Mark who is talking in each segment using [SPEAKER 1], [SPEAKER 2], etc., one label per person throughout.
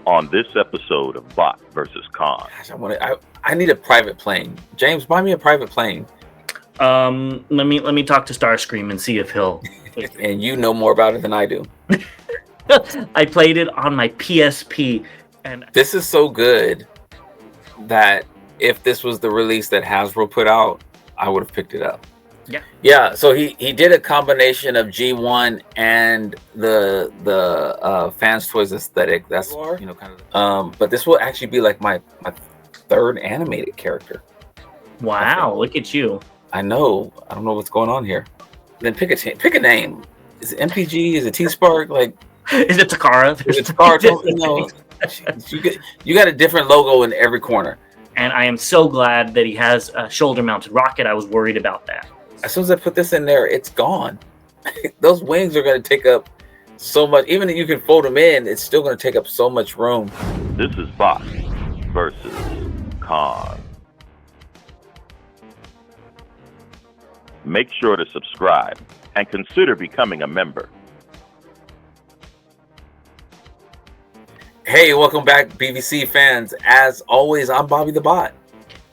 [SPEAKER 1] on this episode of Bot versus Con.
[SPEAKER 2] Gosh, I need a private plane. James, buy me a private plane.
[SPEAKER 3] Let me talk to Starscream and see if he'll.
[SPEAKER 2] And you know more about it than I do.
[SPEAKER 3] I played it on my PSP, and
[SPEAKER 2] this is so good that if this was the release that Hasbro put out, I would have picked it up. Yeah. So he did a combination of G1 and the Fans Toys aesthetic. That's kind of. But this will actually be like my third animated character.
[SPEAKER 3] Wow! Look at you.
[SPEAKER 2] I know. I don't know what's going on here. Then pick a name. Is it MPG? Is it T-Spark? Like,
[SPEAKER 3] is it Takara?
[SPEAKER 2] Is it Takara? You got a different logo in every corner.
[SPEAKER 3] And I am so glad that he has a shoulder-mounted rocket. I was worried about that.
[SPEAKER 2] As soon as I put this in there, it's gone. Those wings are going to take up so much. Even if you can fold them in, it's still going to take up so much room.
[SPEAKER 1] This is Bot versus Con. Make sure to subscribe and consider becoming a member.
[SPEAKER 2] Hey, welcome back, BVC fans. As always, I'm Bobby the Bot.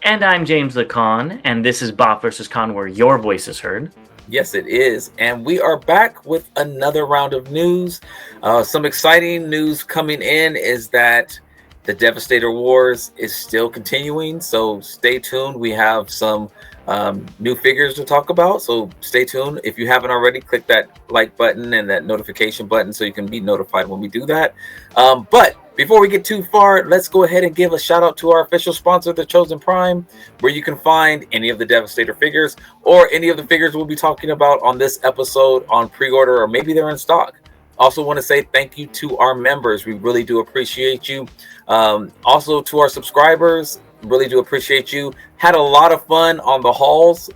[SPEAKER 3] And I'm James the Con, and this is Bot vs. Con, where your voice is heard.
[SPEAKER 2] Yes, it is. And we are back with another round of news. Some exciting news coming in is that the Devastator Wars is still continuing, so stay tuned. We have some new figures to talk about, so stay tuned. If you haven't already, click that like button and that notification button so you can be notified when we do that. But before we get too far, let's go ahead and give a shout out to our official sponsor, The Chosen Prime, where you can find any of the Devastator figures or any of the figures we'll be talking about on this episode on pre-order, or maybe they're in stock. Also want to say thank you to our members. We really do appreciate you. Also to our subscribers, really do appreciate you. Had a lot of fun on the hauls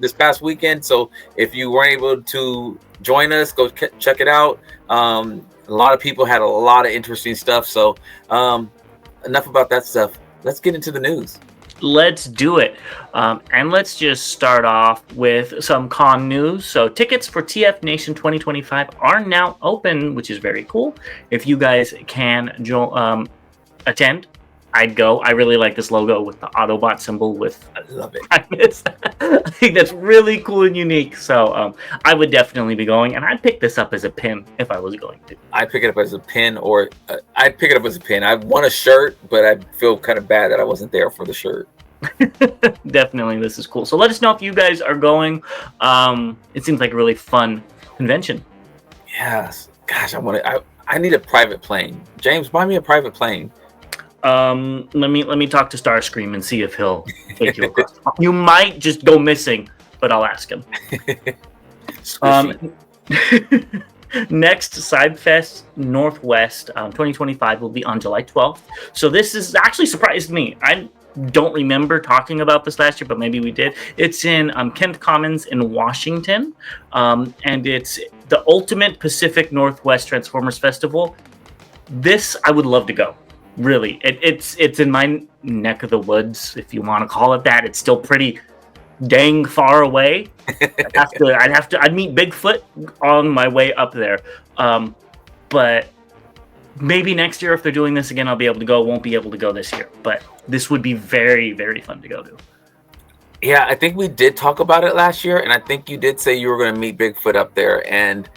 [SPEAKER 2] this past weekend. So if you weren't able to join us, go check it out. A lot of people had a lot of interesting stuff. So enough about that stuff. Let's get into the news.
[SPEAKER 3] Let's do it. And let's just start off with some con news. So tickets for TF Nation 2025 are now open, which is very cool. If you guys can attend, I'd go. I really like this logo with the Autobot symbol with
[SPEAKER 2] I love it.
[SPEAKER 3] I think that's really cool and unique. So I would definitely be going, and I'd pick this up as a pin if I was going to.
[SPEAKER 2] I'd pick it up as a pin, or I'd pick it up as a pin. I want a shirt, but I feel kind of bad that I wasn't there for the shirt.
[SPEAKER 3] Definitely, this is cool. So let us know if you guys are going. It seems like a really fun convention.
[SPEAKER 2] Yes. Gosh, I need a private plane. James, buy me a private plane.
[SPEAKER 3] Let me talk to Starscream and see if he'll take you across. You might just go missing, but I'll ask him. Next, Sidefest Northwest 2025 will be on July 12th. So this is actually surprised me. I don't remember talking about this last year, but maybe we did. It's in Kent Commons in Washington, and it's the Ultimate Pacific Northwest Transformers Festival. This I would love to go. Really, it's in my neck of the woods, if you want to call it that. It's still pretty dang far away. I'd meet Bigfoot on my way up there. But maybe next year, if they're doing this again, I'll be able to go. Won't be able to go this year, but this would be very, very fun to go to.
[SPEAKER 2] Yeah, I think we did talk about it last year, and I think you did say you were going to meet Bigfoot up there. And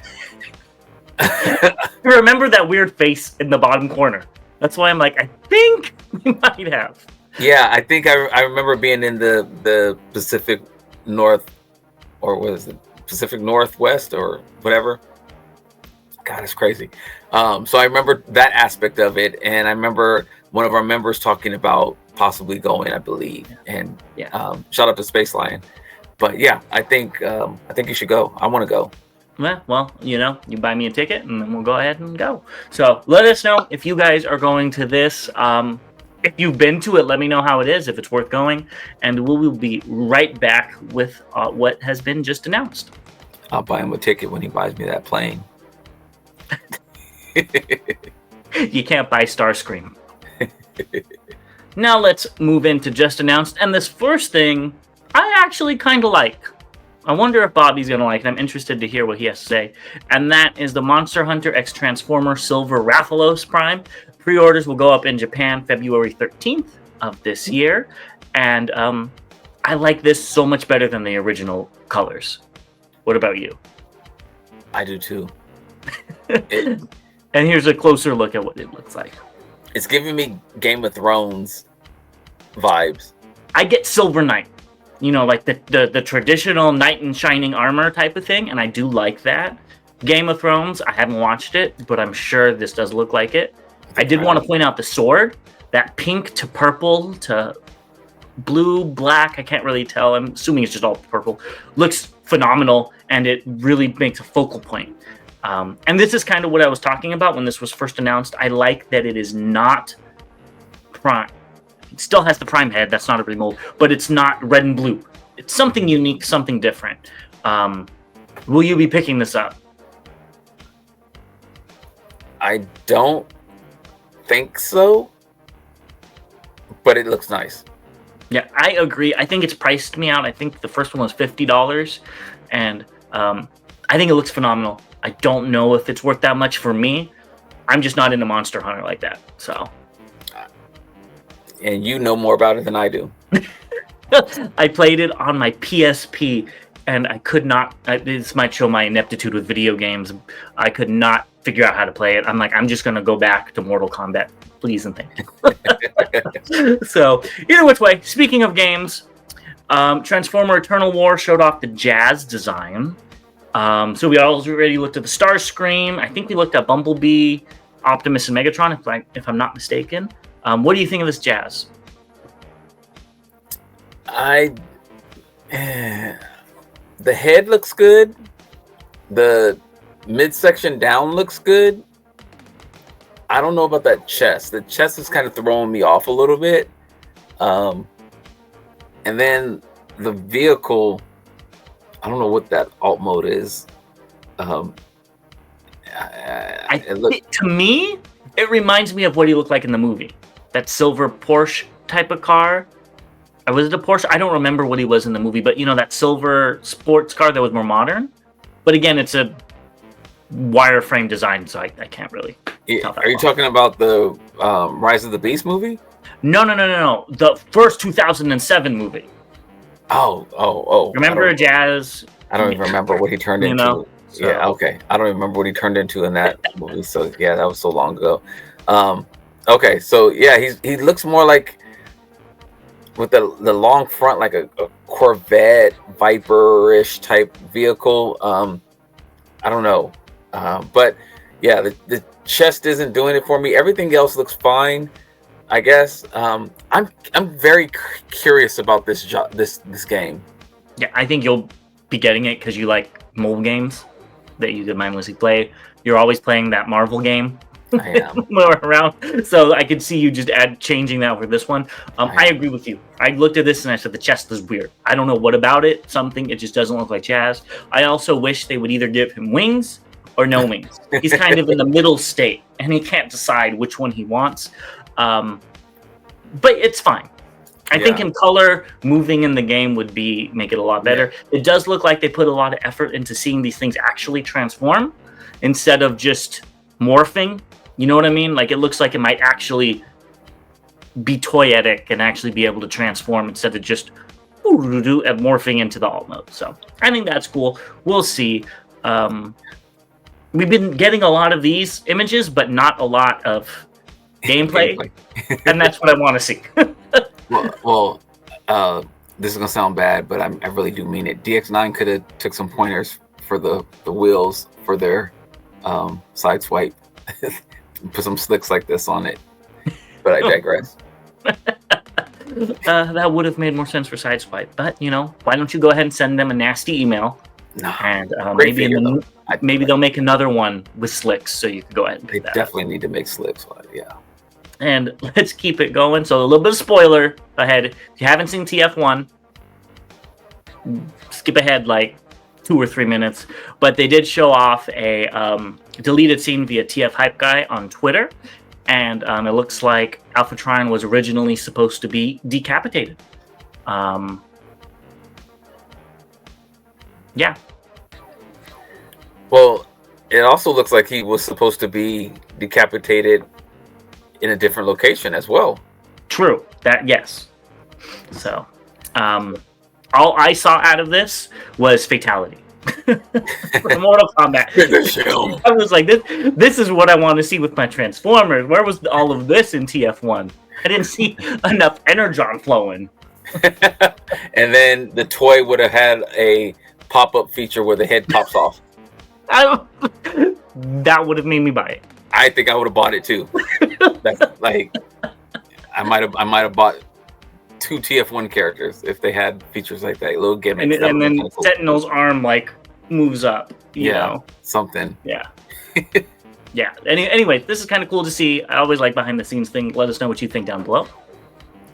[SPEAKER 3] remember that weird face in the bottom corner. That's why I'm like, I think we might have.
[SPEAKER 2] Yeah, I think I remember being in the Pacific North, or what is it, Pacific Northwest or whatever. God, it's crazy. So I remember that aspect of it, and I remember one of our members talking about possibly going, I believe. And shout out to Space Lion. But yeah, I think you should go. I want to go.
[SPEAKER 3] Well, you buy me a ticket and then we'll go ahead and go. So let us know if you guys are going to this. If you've been to it, let me know how it is, if it's worth going. And we will be right back with what has been just announced.
[SPEAKER 2] I'll buy him a ticket when he buys me that plane.
[SPEAKER 3] You can't buy Starscream. Now let's move into just announced. And this first thing, I actually kind of like. I wonder if Bobby's going to like it. I'm interested to hear what he has to say. And that is the Monster Hunter X Transformer Silver Rathalos Prime Pre-orders will go up in Japan February 13th of this year, and I like this so much better than the original colors. What about you?
[SPEAKER 2] I do too.
[SPEAKER 3] And here's a closer look at what it looks like.
[SPEAKER 2] It's giving me Game of Thrones vibes.
[SPEAKER 3] I get Silver Knight, like the traditional knight in shining armor type of thing, and I do like that. Game of Thrones, I haven't watched it, but I'm sure this does look like it. I did want to point out the sword, that pink to purple to blue, black, I can't really tell. I'm assuming it's just all purple. Looks phenomenal, and it really makes a focal point. And this is kind of what I was talking about when this was first announced. I like that it is not Prime. It still has the Prime head. That's not a remold, but it's not red and blue. It's something unique, something different. Will you be picking this up?
[SPEAKER 2] I don't think so, but it looks nice.
[SPEAKER 3] Yeah, I agree. I think it's priced me out. I think the first one was $50, and I think it looks phenomenal. I don't know if it's worth that much for me. I'm just not into Monster Hunter like that. So,
[SPEAKER 2] and you know more about it than I do.
[SPEAKER 3] I played it on my PSP, and I could not. This might show my ineptitude with video games. I could not figure out how to play it. I'm like, I'm just gonna go back to Mortal Kombat, please and thank you. So, either which way. Speaking of games, Transformer Eternal War showed off the Jazz design. So we already looked at the Starscream. I think we looked at Bumblebee, Optimus, and Megatron, if I'm not mistaken. What do you think of this Jazz?
[SPEAKER 2] The head looks good. The midsection down looks good. I don't know about that chest. The chest is kind of throwing me off a little bit. And then the vehicle, I don't know what that alt mode is. To
[SPEAKER 3] me, it reminds me of what he looked like in the movie. That silver Porsche type of car. Or was it a Porsche? I don't remember what he was in the movie, but that silver sports car that was more modern. But again, it's a wireframe design, so I can't really tell that.
[SPEAKER 2] Are you talking about the Rise of the Beast movie?
[SPEAKER 3] No. The first 2007 movie.
[SPEAKER 2] Oh.
[SPEAKER 3] Remember Jazz?
[SPEAKER 2] I don't even remember what he turned into.
[SPEAKER 3] So.
[SPEAKER 2] Yeah, okay. I don't remember what he turned into in that movie. So yeah, that was so long ago. Okay, so yeah, he looks more like with the long front, like a Corvette Viper-ish type vehicle. I don't know. But yeah, the chest isn't doing it for me. Everything else looks fine, I guess. I'm very curious about this game.
[SPEAKER 3] Yeah, I think you'll be getting it because you like mobile games that you could mindlessly play. You're always playing that Marvel game.
[SPEAKER 2] I am.
[SPEAKER 3] Around, so I could see you just changing that for this one. I agree with you. I looked at this and I said the chest is weird. I don't know what about it. It just doesn't look like Jazz. I also wish they would either give him wings or no wings. He's kind of in the middle state, and he can't decide which one he wants. But it's fine. I think in color, moving in the game would make it a lot better. Yeah. It does look like they put a lot of effort into seeing these things actually transform instead of just morphing. You know what I mean? Like, it looks like it might actually be toyetic and actually be able to transform instead of just morphing into the alt mode. So I think that's cool. We'll see. We've been getting a lot of these images, but not a lot of gameplay. And that's what I want to see.
[SPEAKER 2] well, this is gonna sound bad, but I really do mean it. DX9 could have took some pointers for the wheels for their side swipe. Put some slicks like this on it. But I digress.
[SPEAKER 3] That would have made more sense for Sideswipe. But, why don't you go ahead and send them a nasty email?
[SPEAKER 2] No,
[SPEAKER 3] and maybe they'll make another one with slicks, so you can go ahead and pick that.
[SPEAKER 2] They definitely need to make slicks, yeah.
[SPEAKER 3] And let's keep it going. So a little bit of spoiler ahead. If you haven't seen TF1, skip ahead like 2 or 3 minutes. But they did show off a deleted scene via TF Hype Guy on Twitter. And it looks like Alpha Trion was originally supposed to be decapitated. Yeah.
[SPEAKER 2] Well, it also looks like he was supposed to be decapitated in a different location as well.
[SPEAKER 3] True. That, yes. So, all I saw out of this was fatality. For Mortal Kombat. I was like, this is what I want to see with my Transformers. Where was all of this in TF1? I didn't see enough energon flowing.
[SPEAKER 2] And then the toy would have had a pop-up feature where the head pops off.
[SPEAKER 3] That would have made me buy it.
[SPEAKER 2] I think I would have bought it too. That's like, I might have bought 2 TF1 characters if they had features like that, little gimmicks.
[SPEAKER 3] And then cool. Sentinel's arm like moves up. You know?
[SPEAKER 2] Something.
[SPEAKER 3] Yeah. Yeah. Anyway, this is kind of cool to see. I always like behind the scenes thing. Let us know what you think down below.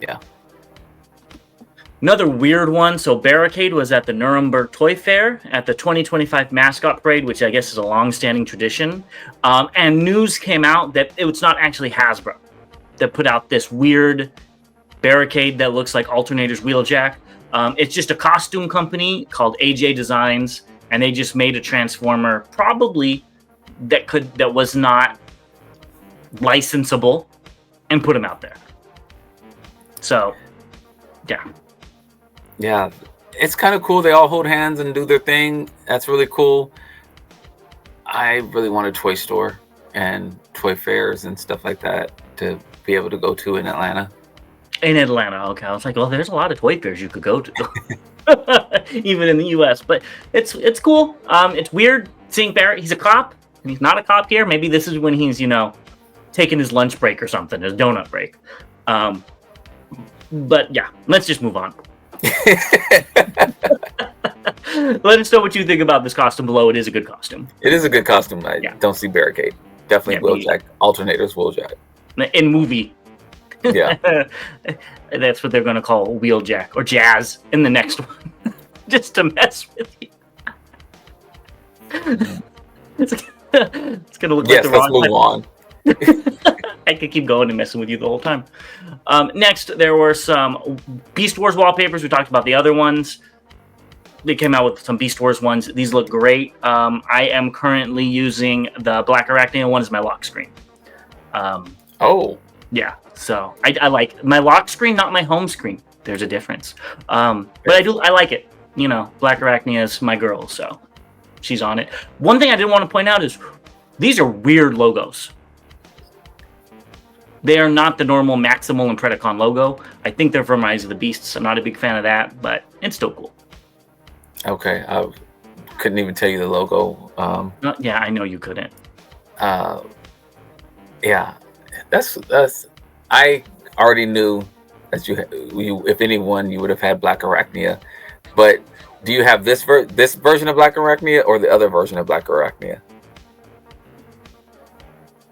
[SPEAKER 2] Yeah.
[SPEAKER 3] Another weird one. So Barricade was at the Nuremberg Toy Fair at the 2025 Mascot Parade, which I guess is a long-standing tradition. And news came out that it's not actually Hasbro that put out this weird Barricade that looks like Alternator's Wheeljack. It's just a costume company called AJ Designs, and they just made a Transformer probably that was not licensable and put him out there. So, yeah.
[SPEAKER 2] Yeah, it's kind of cool. They all hold hands and do their thing. That's really cool. I really want a toy store and toy fairs and stuff like that to be able to go to in Atlanta.
[SPEAKER 3] In Atlanta, okay. I was like, well, there's a lot of toy fairs you could go to, even in the U.S. But it's cool. It's weird seeing Barrett. He's a cop, and he's not a cop here. Maybe this is when he's, taking his lunch break or something, his donut break. But yeah, let's just move on. Let us know what you think about this costume below. It is a good costume.
[SPEAKER 2] It is a good costume. I don't see Barricade. Definitely Wheeljack. Alternator's Wheeljack.
[SPEAKER 3] In movie.
[SPEAKER 2] Yeah.
[SPEAKER 3] That's what they're going to call Wheeljack or Jazz in the next one. Just to mess with you. It's going to look like the wrong.
[SPEAKER 2] Let's move on.
[SPEAKER 3] I could keep going and messing with you the whole time. Next, there were some Beast Wars wallpapers. We talked about the other ones. They came out with some Beast Wars ones. These look great. I am currently using the Black Arachnia one as my lock screen. Yeah, so I like my lock screen, not my home screen. There's a difference. But I like it. Black Arachnia is my girl, so she's on it. One thing I did want to point out is these are weird logos. They are not the normal Maximal and Predacon logo. I think they're from Rise of the Beasts. I'm not a big fan of that, but it's still cool.
[SPEAKER 2] Okay, I couldn't even tell you the logo.
[SPEAKER 3] Yeah, I know you couldn't.
[SPEAKER 2] Yeah, that's. I already knew that you, if anyone, you would have had Black Arachnia. But do you have this version of Black Arachnia or the other version of Black Arachnia?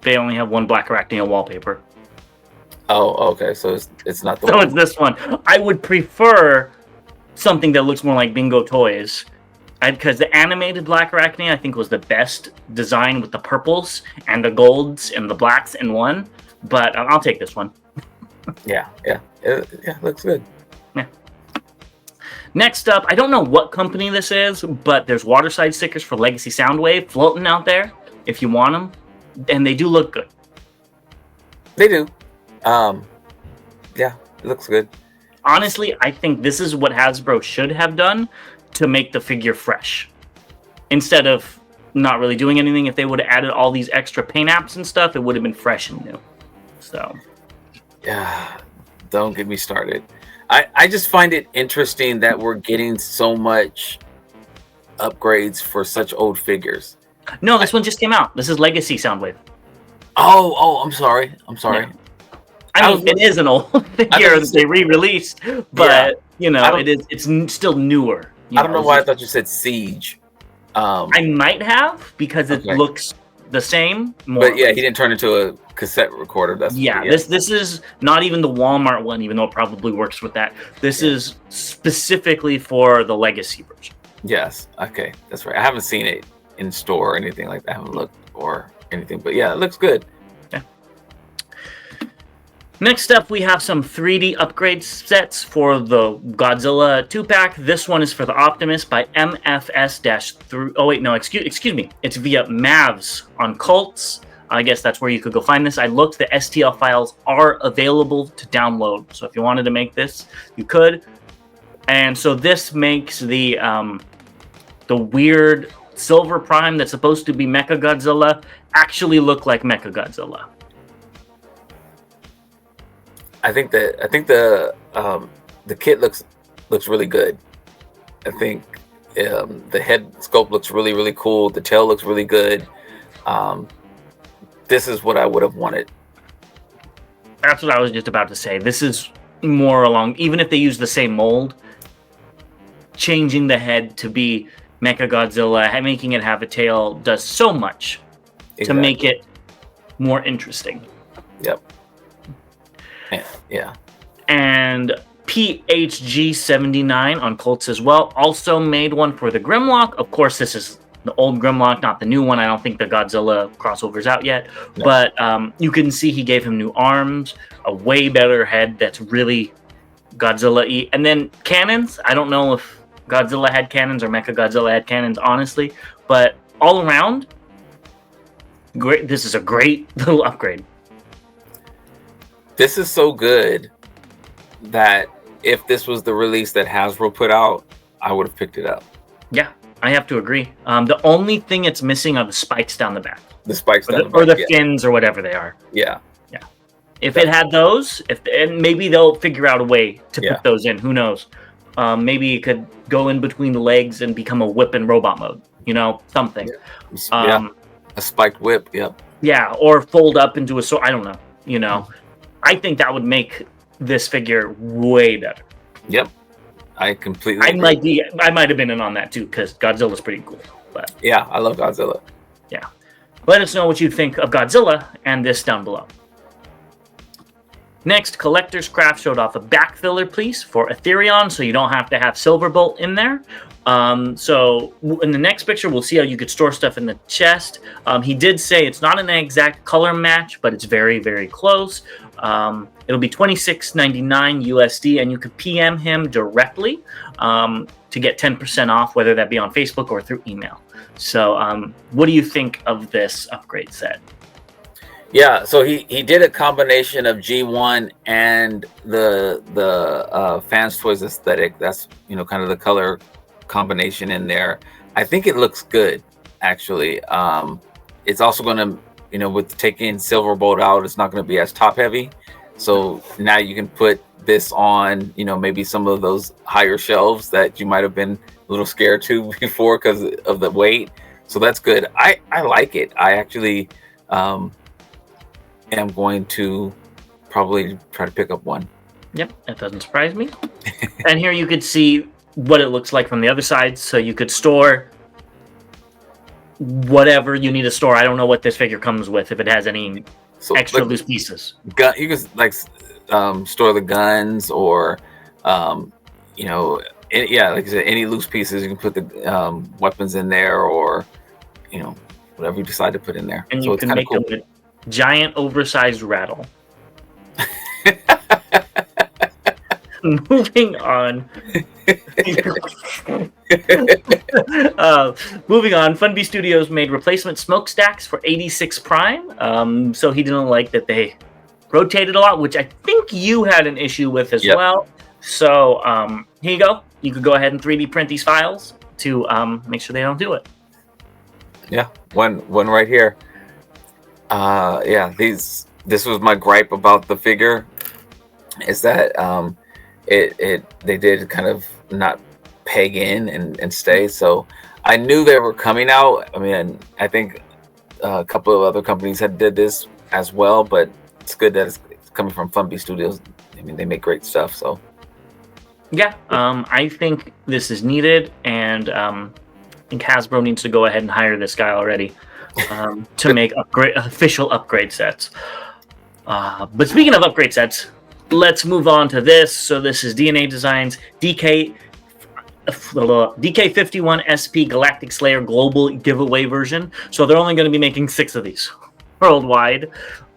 [SPEAKER 3] They only have one Black Arachnia wallpaper.
[SPEAKER 2] Oh, okay. So it's not the
[SPEAKER 3] one.
[SPEAKER 2] So
[SPEAKER 3] it's this one. I would prefer something that looks more like Bingo Toys. Because the animated Black Arachnia, I think, was the best design with the purples and the golds and the blacks in one. But I'll take this one.
[SPEAKER 2] Yeah. It looks good.
[SPEAKER 3] Yeah. Next up, I don't know what company this is, but there's waterside stickers for Legacy Soundwave floating out there if you want them. And they do look good.
[SPEAKER 2] They do. Yeah, it looks good.
[SPEAKER 3] Honestly, I think this is what Hasbro should have done to make the figure fresh. Instead of not really doing anything, if they would have added all these extra paint apps and stuff, it would have been fresh and new. So,
[SPEAKER 2] yeah, don't get me started. I just find it interesting that we're getting so much upgrades for such old figures.
[SPEAKER 3] No, this one just came out. This is Legacy Soundwave.
[SPEAKER 2] Oh, I'm sorry.
[SPEAKER 3] Yeah. I mean, it is an old figure that they re-released, but it's still newer.
[SPEAKER 2] I don't know why I thought you said Siege.
[SPEAKER 3] I might have because it looks the same.
[SPEAKER 2] But yeah, he didn't turn into a cassette recorder.
[SPEAKER 3] This is not even the Walmart one, even though it probably works with that. This is specifically for the Legacy version.
[SPEAKER 2] Yes. Okay, that's right. I haven't seen it in store or anything like that. I haven't looked or anything, but yeah, it looks good.
[SPEAKER 3] Yeah. Next up, we have some 3D upgrade sets for the Godzilla 2-pack. This one is for the Optimus by MFS-3. Oh wait, no, excuse me. It's via Mavs on Cults. I guess that's where you could go find this. I looked; the STL files are available to download. So if you wanted to make this, you could. And so this makes the weird Silver Prime that's supposed to be Mechagodzilla actually look like Mechagodzilla.
[SPEAKER 2] I think the kit looks really good. I think the head sculpt looks really, really cool. The tail looks really good. This is what I would have wanted.
[SPEAKER 3] That's what I was just about to say. This is more along, even if they use the same mold, changing the head to be Mechagodzilla, making it have a tail, does so much to make it more interesting.
[SPEAKER 2] Yep. Yeah.
[SPEAKER 3] And PHG79 on Colts as well also made one for the Grimlock. Of course, this is the old Grimlock, not the new one. I don't think the Godzilla crossover's out yet. No. But you can see he gave him new arms, a way better head that's really Godzilla-y. And then cannons. I don't know if Godzilla had cannons or Mechagodzilla had cannons, honestly. But all around, great. This is a great little upgrade.
[SPEAKER 2] This is so good that if this was the release that Hasbro put out, I would have picked it up.
[SPEAKER 3] Yeah, I have to agree. The only thing it's missing are the spikes down the back.
[SPEAKER 2] The spikes down the back.
[SPEAKER 3] Or the fins or whatever they are.
[SPEAKER 2] Yeah.
[SPEAKER 3] Yeah. If it had those, and maybe they'll figure out a way to put those in. Who knows? Maybe it could go in between the legs and become a whip in robot mode. You know, something.
[SPEAKER 2] Yeah. A spiked whip. Yep.
[SPEAKER 3] Yeah, or fold up into a sword. I don't know. You know. I think that would make this figure way better.
[SPEAKER 2] Yep, I completely agree.
[SPEAKER 3] I might have been in on that too, because Godzilla's pretty cool. But
[SPEAKER 2] yeah, I love Godzilla.
[SPEAKER 3] Yeah, let us know what you think of Godzilla and this down below. Next, Collector's Craft showed off a back filler piece for Ethereon, so you don't have to have Silverbolt in there. So in the next picture, we'll see how you could store stuff in the chest. He did say it's not an exact color match, but it's very, very close. It'll be $26.99 USD, and you could PM him directly to get 10% off, whether that be on Facebook or through email. So what do you think of this upgrade set?
[SPEAKER 2] Yeah, so he did a combination of G1 and the Fans Toys aesthetic. That's, kind of the color combination in there. I think it looks good, actually. It's also going to, with taking Silverbolt out, it's not going to be as top heavy. So now you can put this on, maybe some of those higher shelves that you might have been a little scared to before because of the weight. So that's good. I like it. I actually am going to probably try to pick up one.
[SPEAKER 3] Yep, that doesn't surprise me. And here you could see what it looks like from the other side. So you could store whatever you need to store. I don't know what this figure comes with, if it has any extra loose pieces.
[SPEAKER 2] You can store the guns or, like I said, any loose pieces. You can put the weapons in there or, whatever you decide to put in there.
[SPEAKER 3] And so you can make cool. A giant oversized rattle. Moving on. Moving on, Funbee Studios made replacement smokestacks for 86 Prime. So he didn't like that they rotated a lot, which I think you had an issue with as well. So here you go. You could go ahead and 3D print these files to make sure they don't do it.
[SPEAKER 2] Yeah, one right here. This was my gripe about the figure, is that they did kind of not peg in and stay. So I knew they were coming out. I mean, I think a couple of other companies did this as well, but it's good that it's coming from Funbee Studios. I mean, they make great stuff. So
[SPEAKER 3] yeah, I think this is needed, and I think Hasbro needs to go ahead and hire this guy already to make official upgrade sets. But speaking of upgrade sets, let's move on to this. So this is DNA Designs DK51 SP Galactic Slayer Global Giveaway version. So they're only going to be making 6 of these worldwide.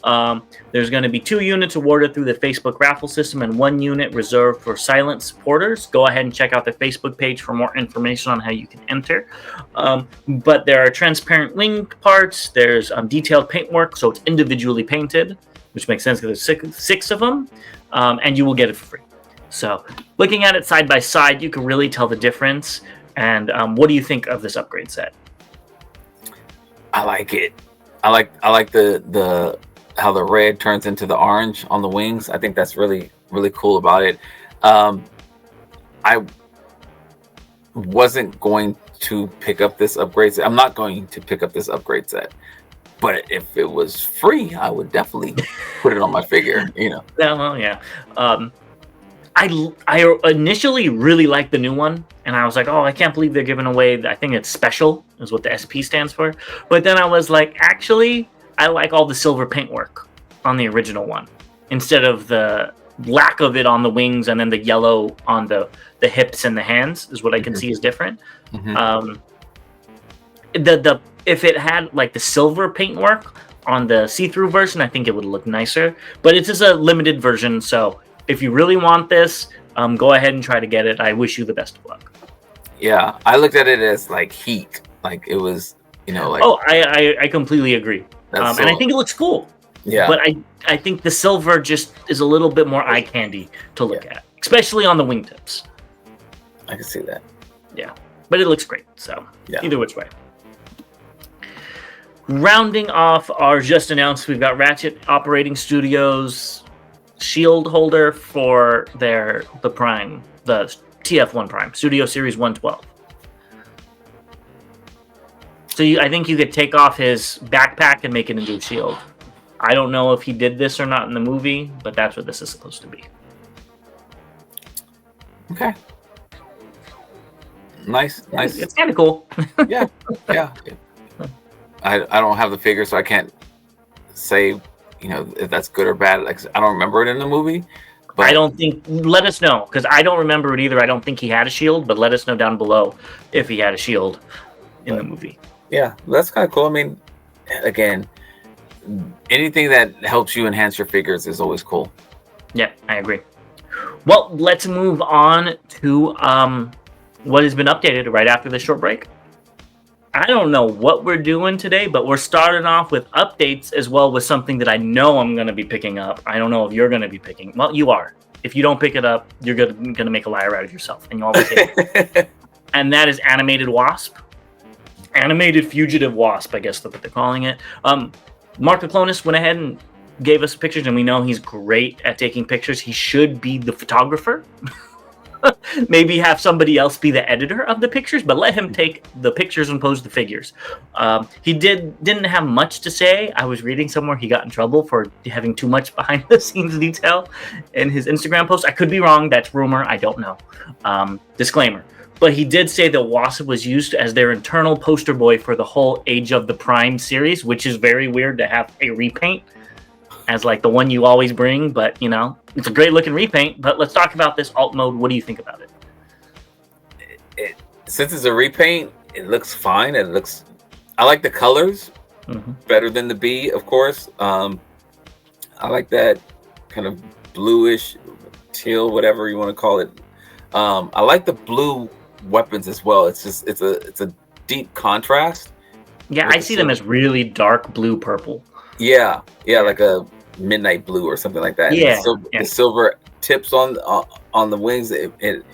[SPEAKER 3] There's going to be 2 units awarded through the Facebook raffle system and 1 unit reserved for silent supporters. Go ahead and check out the Facebook page for more information on how you can enter. But there are transparent wing parts. There's detailed paintwork, so it's individually painted, which makes sense because there's 6 of them, and you will get it for free. So looking at it side by side, you can really tell the difference. And what do you think of this upgrade set?
[SPEAKER 2] I like it. I like the how the red turns into the orange on the wings. I think that's really cool about it. I wasn't going to pick up this upgrade set. I'm not going to pick up this upgrade set. But if it was free, I would definitely put it on my figure,
[SPEAKER 3] Yeah, well, yeah. I initially really liked the new one, and I was like, oh, I can't believe they're giving away, I think it's special, is what the SP stands for. But then I was like, actually, I like all the silver paintwork on the original one, instead of the lack of it on the wings and then the yellow on the hips and the hands, is what I can see is different. If it had like the silver paintwork on the see-through version, I think it would look nicer. But it's just a limited version, so if you really want this, go ahead and try to get it. I wish you the best of luck.
[SPEAKER 2] Yeah, I looked at it as like heat, like it was, like.
[SPEAKER 3] Oh, I completely agree, and I think it looks cool.
[SPEAKER 2] Yeah,
[SPEAKER 3] but I think the silver just is a little bit more eye candy to look at, especially on the wingtips.
[SPEAKER 2] I can see that.
[SPEAKER 3] Yeah, but it looks great. So either which way. Rounding off our just announced, we've got Ratchet Operating Studios shield holder for the Prime, the TF1 Prime Studio Series 112. So I think you could take off his backpack and make it into a shield. I don't know if he did this or not in the movie, but that's what this is supposed to be.
[SPEAKER 2] Okay. Nice.
[SPEAKER 3] It's kind of cool.
[SPEAKER 2] Yeah. I don't have the figure, so I can't say, if that's good or bad. Like, I don't remember it in the movie. But
[SPEAKER 3] I don't think. Let us know, because I don't remember it either. I don't think he had a shield, but let us know down below if he had a shield in the movie.
[SPEAKER 2] Yeah, that's kind of cool. I mean, again, anything that helps you enhance your figures is always cool.
[SPEAKER 3] Yeah, I agree. Well, let's move on to what has been updated right after this short break. I don't know what we're doing today, but we're starting off with updates as well with something that I know I'm going to be picking up. I don't know if you're going to be picking. Well, you are. If you don't pick it up, you're going to make a liar out of yourself, and you always hate And that is Animated Wasp. Animated Fugitive Wasp, I guess that's what they're calling it. Mark Aclonis went ahead and gave us pictures, and we know he's great at taking pictures. He should be the photographer. Maybe have somebody else be the editor of the pictures, but let him take the pictures and pose the figures. He didn't have much to say. I was reading somewhere he got in trouble for having too much behind the scenes detail in his Instagram post. I could be wrong. That's rumor. I don't know. Disclaimer. But he did say that Wasp was used as their internal poster boy for the whole Age of the Prime series, which is very weird to have a repaint as like the one you always bring, but it's a great looking repaint. But let's talk about this alt mode. What do you think about it?
[SPEAKER 2] Since it's a repaint, it looks fine. I like the colors better than the B, of course. I like that kind of bluish, teal, whatever you want to call it. I like the blue weapons as well. It's a deep contrast.
[SPEAKER 3] Yeah, I see them as really dark blue purple.
[SPEAKER 2] Yeah, like a midnight blue or something like that.
[SPEAKER 3] Yeah,
[SPEAKER 2] the silver tips on the wings. It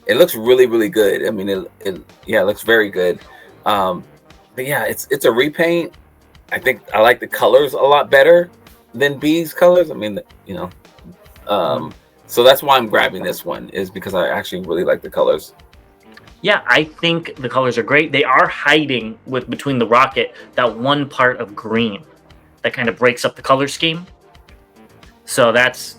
[SPEAKER 2] looks really, really good. I mean, it looks very good. But yeah, it's a repaint. I think I like the colors a lot better than B's colors. I mean, so that's why I'm grabbing this one, is because I actually really like the colors.
[SPEAKER 3] Yeah, I think the colors are great. They are hiding between the rocket that one part of green that kind of breaks up the color scheme. So that's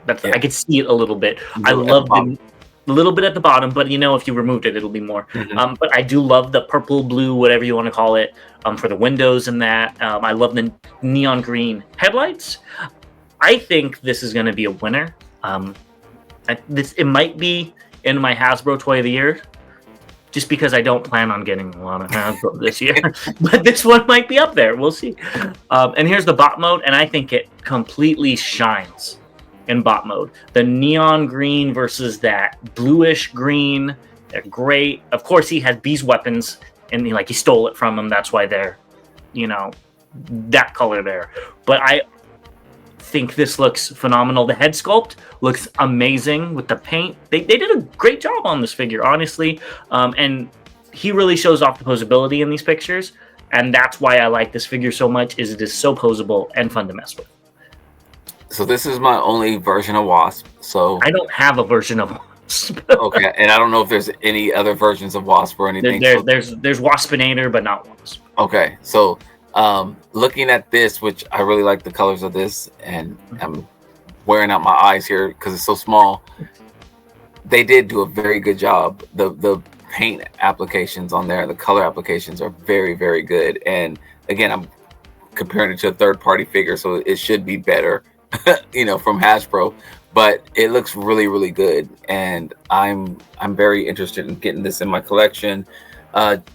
[SPEAKER 3] I could see it a little bit. I love the little bit at the bottom, but if you removed it, it'll be more. But I do love the purple, blue, whatever you want to call it, for the windows and that. I love the neon green headlights. I think this is going to be a winner. It might be in my Hasbro Toy of the Year just because I don't plan on getting a lot of Hasbro this year. But this one might be up there. We'll see. And here's the bot mode, and I think it completely shines in bot mode. The neon green versus that bluish green, they're great. Of course, he has Bee's weapons, and he stole it from him. That's why they're, that color there. But I think this looks phenomenal. The head sculpt looks amazing with the paint. They did a great job on this figure, honestly. And he really shows off the posability in these pictures. And that's why I like this figure so much, is it is so posable and fun to mess with.
[SPEAKER 2] So this is my only version of Wasp. So
[SPEAKER 3] I don't have a version of Wasp.
[SPEAKER 2] Okay, and I don't know if there's any other versions of Wasp or anything.
[SPEAKER 3] There's Waspinator, but not Wasp.
[SPEAKER 2] Okay, so looking at this, which I really like the colors of this, and I'm wearing out my eyes here because it's so small. They did do a very good job. The paint applications on there, the color applications are very, very good. And again, I'm comparing it to a third-party figure, so it should be better, from Hasbro. But it looks really, really good, and I'm very interested in getting this in my collection.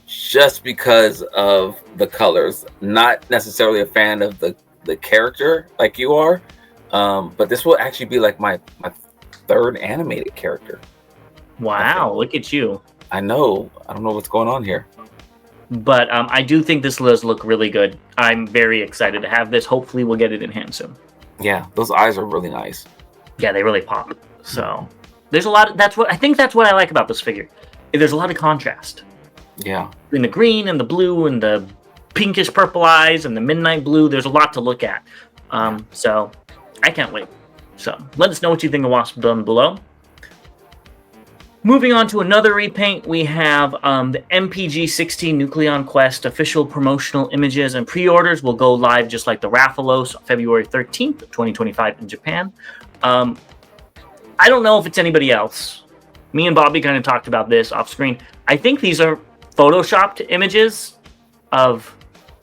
[SPEAKER 2] Just because of the colors, not necessarily a fan of the character like you are, but this will actually be like my third animated character.
[SPEAKER 3] Wow, look at you.
[SPEAKER 2] I know. I don't know what's going on here.
[SPEAKER 3] But I do think this does look really good. I'm very excited to have this. Hopefully we'll get it in hand soon.
[SPEAKER 2] Yeah, those eyes are really nice.
[SPEAKER 3] Yeah, they really pop. So there's a lot. That's what I like about this figure. There's a lot of contrast.
[SPEAKER 2] Yeah.
[SPEAKER 3] In the green and the blue and the pinkish purple eyes and the midnight blue, there's a lot to look at. So I can't wait. So let us know what you think of Wasp down below. Moving on to another repaint, we have the MPG 16 Nucleon Quest official promotional images and pre-orders will go live just like the Rathalos February 13th, 2025 in Japan. I don't know if it's anybody else. Me and Bobby kind of talked about this off screen. I think these are photoshopped images of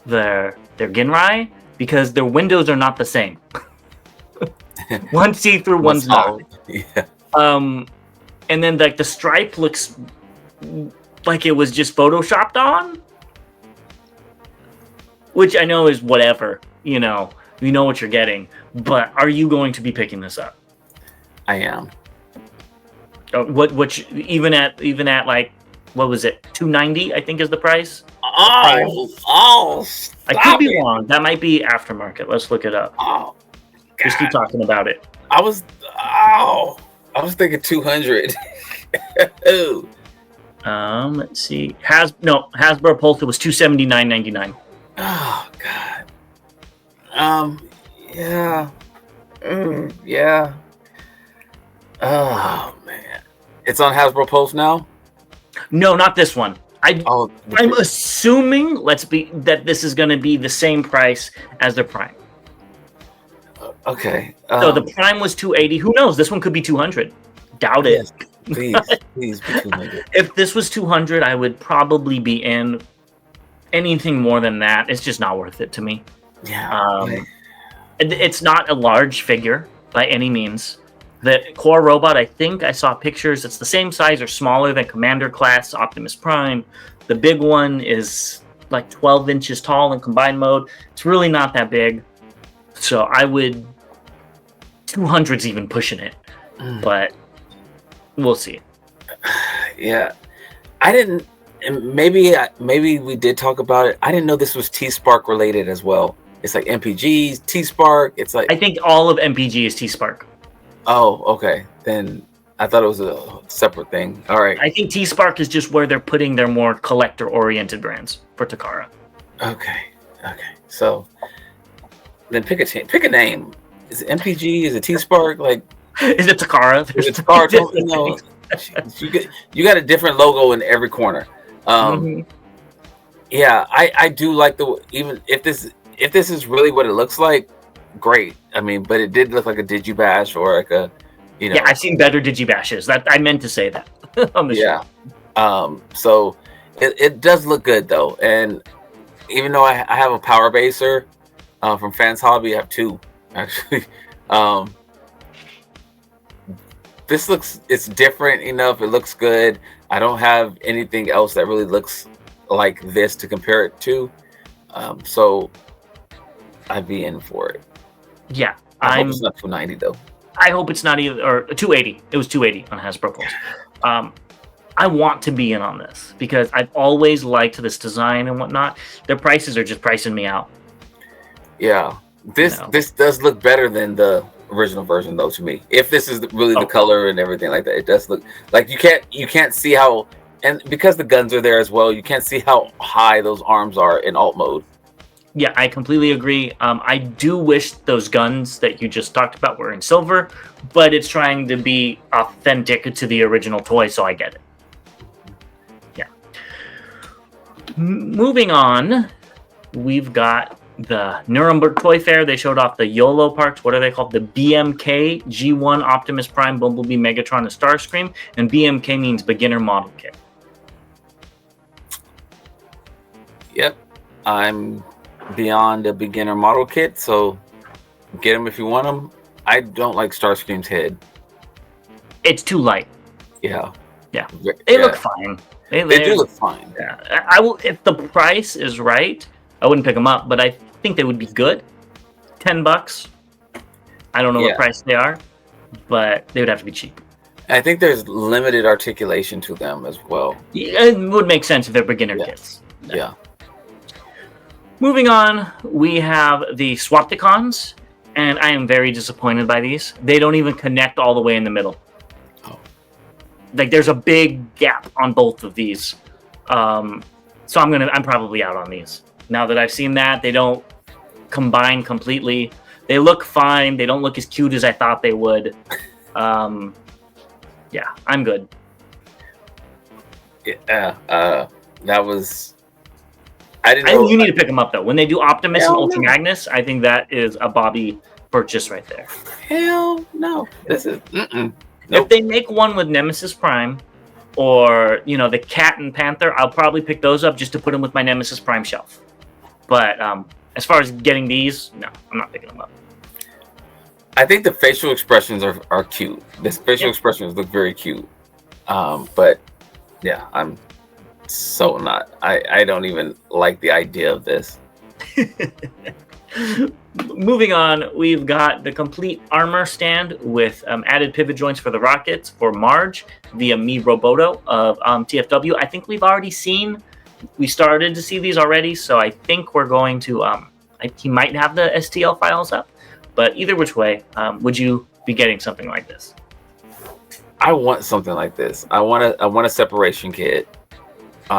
[SPEAKER 3] their Ginrai because their windows are not the same. One's see-through, one's not.
[SPEAKER 2] Yeah.
[SPEAKER 3] And then the stripe looks like it was just photoshopped on, which I know is whatever. You know what you're getting. But are you going to be picking this up?
[SPEAKER 2] I am.
[SPEAKER 3] Even at like, what was it? $290, I think is the price.
[SPEAKER 2] Oh!
[SPEAKER 3] I could be wrong. That might be aftermarket. Let's look it up.
[SPEAKER 2] Oh, God.
[SPEAKER 3] Just keep talking about it.
[SPEAKER 2] I was thinking 200.
[SPEAKER 3] Let's see. Hasbro Pulse, it was $279.99.
[SPEAKER 2] Oh God. Yeah. Yeah. Oh man. It's on Hasbro Pulse now?
[SPEAKER 3] No, not this one. I'm assuming that this is going to be the same price as the Prime.
[SPEAKER 2] Okay.
[SPEAKER 3] So the Prime was $280. Who knows? This one could be $200. Doubt it.
[SPEAKER 2] Yes, please be $200.
[SPEAKER 3] If this was $200, I would probably be in. Anything more than that, it's just not worth it to me.
[SPEAKER 2] Yeah.
[SPEAKER 3] It's not a large figure by any means. The core robot, I think I saw pictures. It's the same size or smaller than Commander Class Optimus Prime. The big one is like 12 inches tall in combined mode. It's really not that big. So I would... 200's even pushing it. But we'll see.
[SPEAKER 2] Yeah. I didn't... Maybe we did talk about it. I didn't know this was T-Spark related as well. It's like MPGs, T-Spark. It's like...
[SPEAKER 3] I think all of MPG is T-Spark.
[SPEAKER 2] Oh, okay. Then I thought it was a separate thing. All right.
[SPEAKER 3] I think T-Spark is just where they're putting their more collector-oriented brands for Takara.
[SPEAKER 2] Okay. So then pick a name. Is it MPG? Is it T-Spark? Like,
[SPEAKER 3] is it Takara?
[SPEAKER 2] Is it Takara? You got a different logo in every corner. Yeah, I do like even if this is really what it looks like, great. I mean, but it did look like a Digibash or like a,
[SPEAKER 3] Yeah, I've seen better Digibashes. That I meant to say that on the show.
[SPEAKER 2] So it does look good though, and even though I have a Power Baser from Fans Hobby, I have two actually. It's different enough. It looks good. I don't have anything else that really looks like this to compare it to. So I'd be in for it.
[SPEAKER 3] Yeah,
[SPEAKER 2] I hope it's not 290 though.
[SPEAKER 3] I hope it's not either, or 280. It was 280 on Hasbro Pulse. I want to be in on this because I've always liked this design and whatnot. Their prices are just pricing me out.
[SPEAKER 2] Yeah, this does look better than the original version though to me. If this is really the color and everything like that, it does look like you can't see how, and because the guns are there as well, you can't see how high those arms are in alt mode.
[SPEAKER 3] Yeah, I completely agree. I do wish those guns that you just talked about were in silver, but it's trying to be authentic to the original toy, so I get it. Yeah. Moving on, we've got the Nuremberg Toy Fair. They showed off the YOLO parts. What are they called? The BMK G1 Optimus Prime, Bumblebee, Megatron, and Starscream. And BMK means beginner model kit.
[SPEAKER 2] Yep, I'm beyond a beginner model kit, so get them if you want them. I don't like Starscream's head.
[SPEAKER 3] It's too light.
[SPEAKER 2] Yeah.
[SPEAKER 3] They look fine. They
[SPEAKER 2] do look fine.
[SPEAKER 3] Yeah. I will, if the price is right, I wouldn't pick them up, but I think they would be good. $10. I don't know what price they are, but they would have to be cheap.
[SPEAKER 2] I think there's limited articulation to them as well.
[SPEAKER 3] Yeah, it would make sense if they're beginner kits.
[SPEAKER 2] Yeah.
[SPEAKER 3] Moving on, we have the Swapticons, and I am very disappointed by these. They don't even connect all the way in the middle.
[SPEAKER 2] Oh.
[SPEAKER 3] Like there's a big gap on both of these. So I'm probably out on these. Now that I've seen that, they don't combine completely. They look fine. They don't look as cute as I thought they would. Yeah, I'm good.
[SPEAKER 2] Yeah, that was. I didn't know.
[SPEAKER 3] I think you need to pick them up though. When they do Optimus and Ultra Magnus, I think that is a Bobby purchase right there.
[SPEAKER 2] Hell no. This is. Nope.
[SPEAKER 3] If they make one with Nemesis Prime, or the Cat and Panther, I'll probably pick those up just to put them with my Nemesis Prime shelf. But as far as getting these, no, I'm not picking them up.
[SPEAKER 2] I think the facial expressions are cute. The facial expressions look very cute. But yeah, I'm so not. I don't even like the idea of this.
[SPEAKER 3] Moving on, we've got the complete armor stand with added pivot joints for the rockets for Marge via Mi Roboto of TFW. I think we started to see these already, so I think we're going to. He might have the STL files up, but either which way, would you be getting something like this?
[SPEAKER 2] I want something like this. I want a separation kit. We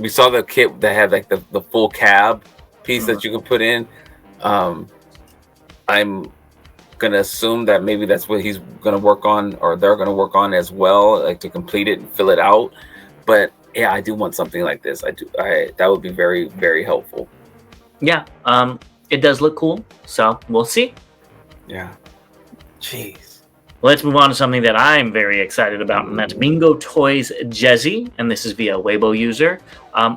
[SPEAKER 2] saw the kit that had like the full cab piece that you can put in. I'm gonna assume that maybe that's what he's gonna work on, or they're gonna work on as well, like to complete it and fill it out. But yeah, I do want something like this. That would be very, very helpful.
[SPEAKER 3] Yeah, it does look cool, so we'll see.
[SPEAKER 2] Yeah. Jeez.
[SPEAKER 3] Let's move on to something that I'm very excited about, and that's Bingo Toys Jezzy, and this is via Weibo user.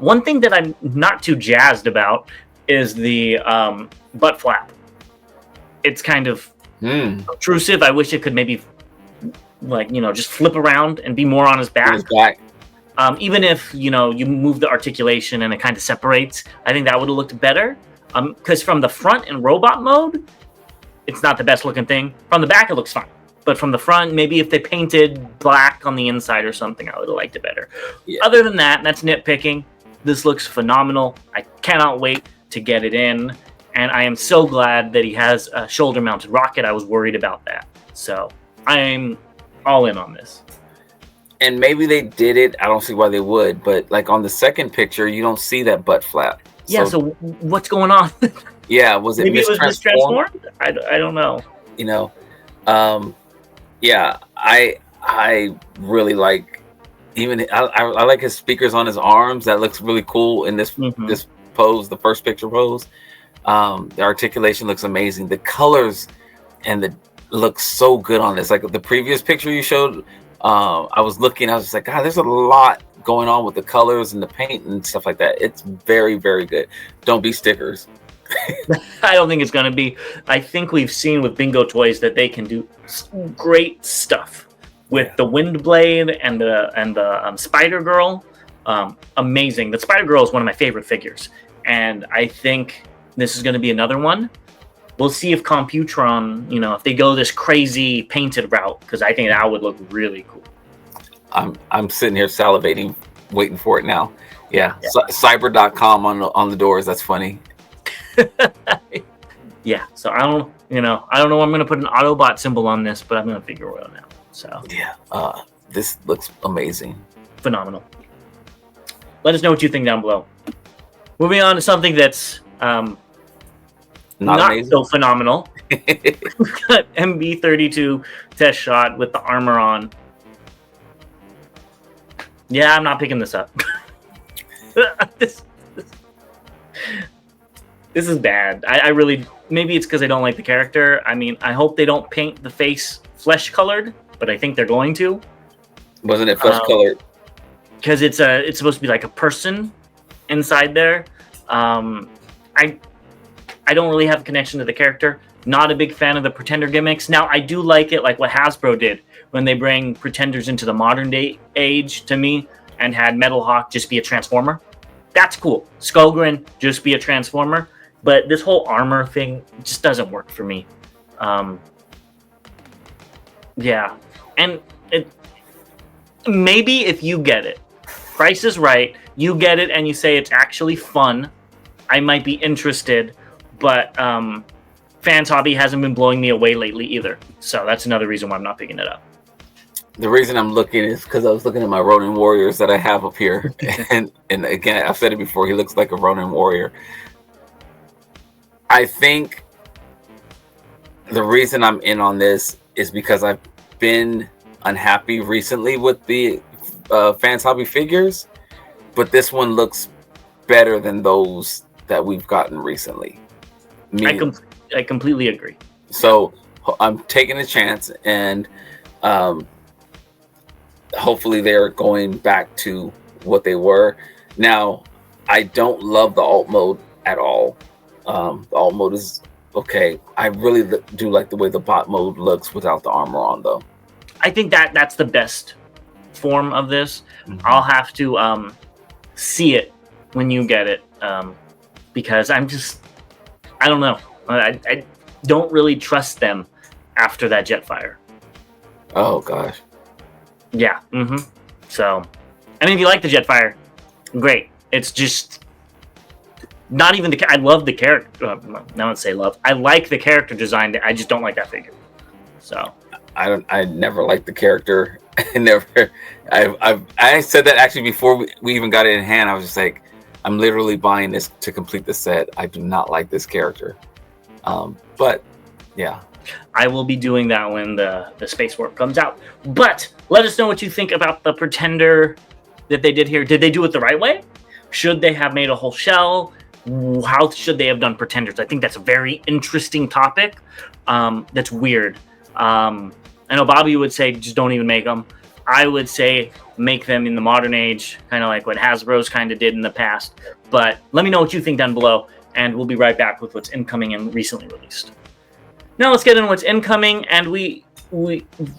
[SPEAKER 3] One thing that I'm not too jazzed about is the butt flap. It's kind of obtrusive. I wish it could maybe, just flip around and be more on his back. Even if, you move the articulation and it kind of separates, I think that would have looked better. Because from the front in robot mode, it's not the best looking thing. From the back, it looks fine. But from the front, maybe if they painted black on the inside or something, I would have liked it better. Yeah. Other than that, that's nitpicking. This looks phenomenal. I cannot wait to get it in. And I am so glad that he has a shoulder-mounted rocket. I was worried about that. So I'm all in on this.
[SPEAKER 2] And maybe they did it. I don't see why they would. But like on the second picture, you don't see that butt flap.
[SPEAKER 3] Yeah, so what's going on?
[SPEAKER 2] Yeah, was it
[SPEAKER 3] maybe it was mistransformed? I don't know.
[SPEAKER 2] Yeah, I really like, even I like his speakers on his arms. That looks really cool in this this pose, the first picture pose. The articulation looks amazing. The colors and looks so good on this. Like the previous picture you showed, I was looking. I was just like, God, there's a lot going on with the colors and the paint and stuff like that. It's very, very good. Don't be stickers.
[SPEAKER 3] I don't think it's going to be. I think we've seen with Bingo Toys that they can do great stuff with the Wind Blade and the Spider Girl. Amazing. The Spider Girl is one of my favorite figures, and I think this is going to be another one. We'll see if Computron, if they go this crazy painted route, because I think that would look really cool.
[SPEAKER 2] I'm sitting here salivating, waiting for it now. Yeah. Cyber.com on the doors. That's funny.
[SPEAKER 3] Yeah. So I don't know. I'm going to put an Autobot symbol on this, but I'm going to figure it out now. So
[SPEAKER 2] yeah. This looks amazing.
[SPEAKER 3] Phenomenal. Let us know what you think down below. Moving on to something that's not so phenomenal. We've got MB32 test shot with the armor on. Yeah, I'm not picking this up. This is bad. I really, maybe it's because I don't like the character. I mean, I hope they don't paint the face flesh colored, but I think they're going to.
[SPEAKER 2] Wasn't it flesh colored?
[SPEAKER 3] Because it's supposed to be like a person inside there. I don't really have a connection to the character. Not a big fan of the Pretender gimmicks. Now, I do like it, like what Hasbro did when they bring Pretenders into the modern day age to me and had Metal Hawk just be a Transformer. That's cool. Skullgrin just be a Transformer. But this whole armor thing just doesn't work for me. Yeah. And maybe if you get it, price is right, you get it and you say it's actually fun, I might be interested. But Fans Hobby hasn't been blowing me away lately either. So that's another reason why I'm not picking it up.
[SPEAKER 2] The reason I'm looking is because I was looking at my Ronin Warriors that I have up here. and again, I've said it before, he looks like a Ronin Warrior. I think the reason I'm in on this is because I've been unhappy recently with the Fans Hobby figures. But this one looks better than those that we've gotten recently.
[SPEAKER 3] I completely agree.
[SPEAKER 2] So I'm taking a chance, and hopefully they're going back to what they were. Now, I don't love the alt mode at all. The alt mode is okay. I really do like the way the bot mode looks without the armor on, though.
[SPEAKER 3] I think that's the best form of this. Mm-hmm. I'll have to see it when you get it, because I don't know. I don't really trust them after that Jetfire.
[SPEAKER 2] Oh gosh.
[SPEAKER 3] Yeah. Mm-hmm. So, I mean, if you like the Jetfire, great. It's just not even I love the character. I won't say love. I like the character design. I just don't like that figure. So
[SPEAKER 2] I never liked the character. I said that actually before we even got it in hand. I was just like, I'm literally buying this to complete the set. I do not like this character. But yeah,
[SPEAKER 3] I will be doing that when the Space Warp comes out. But let us know what you think about the Pretender that they did here. Did they do it the right way? Should they have made a whole shell? How should they have done Pretenders? I think that's a very interesting topic. That's weird. I know Bobby would say just don't even make them. I would say make them in the modern age, kind of like what Hasbro's kind of did in the past. But let me know what you think down below, and we'll be right back with what's incoming and recently released. Now let's get into what's incoming, and we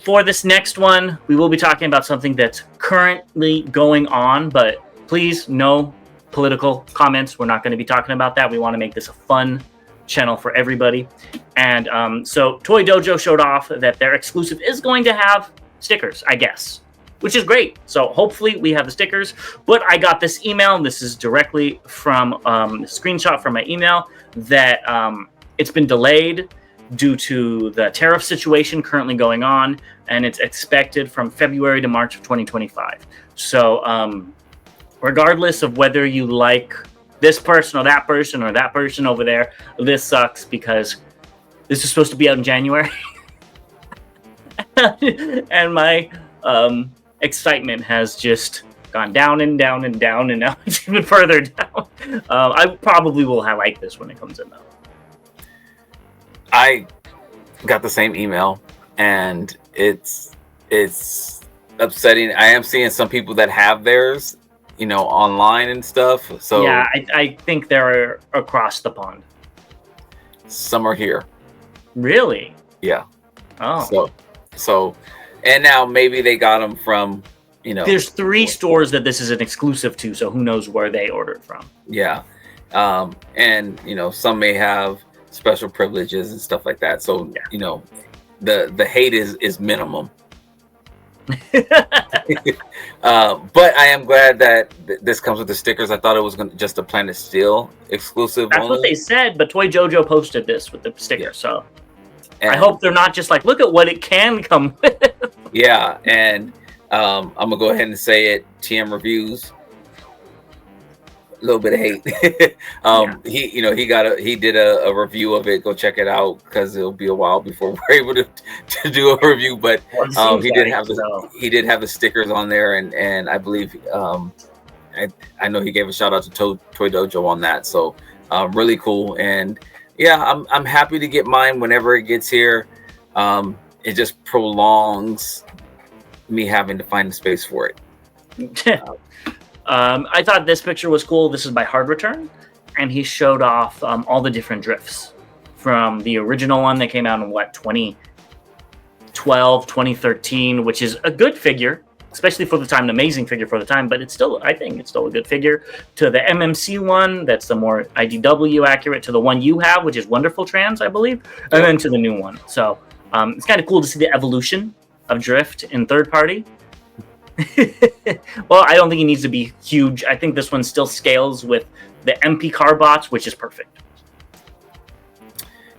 [SPEAKER 3] for this next one, we will be talking about something that's currently going on, but please, no political comments. We're not going to be talking about that. We want to make this a fun channel for everybody. And so Toy Dojo showed off that their exclusive is going to have stickers, I guess, which is great. So hopefully we have the stickers. But I got this email, and this is directly from a screenshot from my email, that it's been delayed due to the tariff situation currently going on, and it's expected from February to March of 2025. So regardless of whether you like this person or that person over there, this sucks because this is supposed to be out in January. And my excitement has just gone down and down and down, and now it's even further down. I probably will like this when it comes in, though.
[SPEAKER 2] I got the same email, and it's upsetting. I am seeing some people that have theirs, online and stuff. So
[SPEAKER 3] yeah, I think they're across the pond.
[SPEAKER 2] some are here.
[SPEAKER 3] Really?
[SPEAKER 2] Yeah.
[SPEAKER 3] Oh.
[SPEAKER 2] So, and now maybe they got them from,
[SPEAKER 3] There's 3 stores that this is an exclusive to, so who knows where they ordered from.
[SPEAKER 2] Yeah. And some may have special privileges and stuff like that. So, the hate is minimum. But I am glad that this comes with the stickers. I thought it was just a Planet Steel exclusive.
[SPEAKER 3] That's what they said, but Toy Jojo posted this with the sticker, so
[SPEAKER 2] and
[SPEAKER 3] I hope they're not just like, look at what it can come with.
[SPEAKER 2] Yeah, and I'm gonna go ahead and say it. TM Reviews, a little bit of hate. He did a review of it. Go check it out because it'll be a while before we're able to do a review. But he did have the stickers on there, and I believe I know he gave a shout out to Toy Dojo on that. So really cool, and yeah, I'm happy to get mine whenever it gets here. It just prolongs me having to find the space for it.
[SPEAKER 3] I thought this picture was cool. This is by Hard Return, and he showed off all the different drifts from the original one that came out in 2012, 2013, which is a good figure, especially for the time, an amazing figure for the time, but I think it's still a good figure, to the MMC one that's the more IDW accurate, to the one you have, which is Wonderful Trans, I believe, and then to the new one. So it's kind of cool to see the evolution of drift in third party. Well, I don't think it needs to be huge. I think this one still scales with the MP car bots, which is perfect.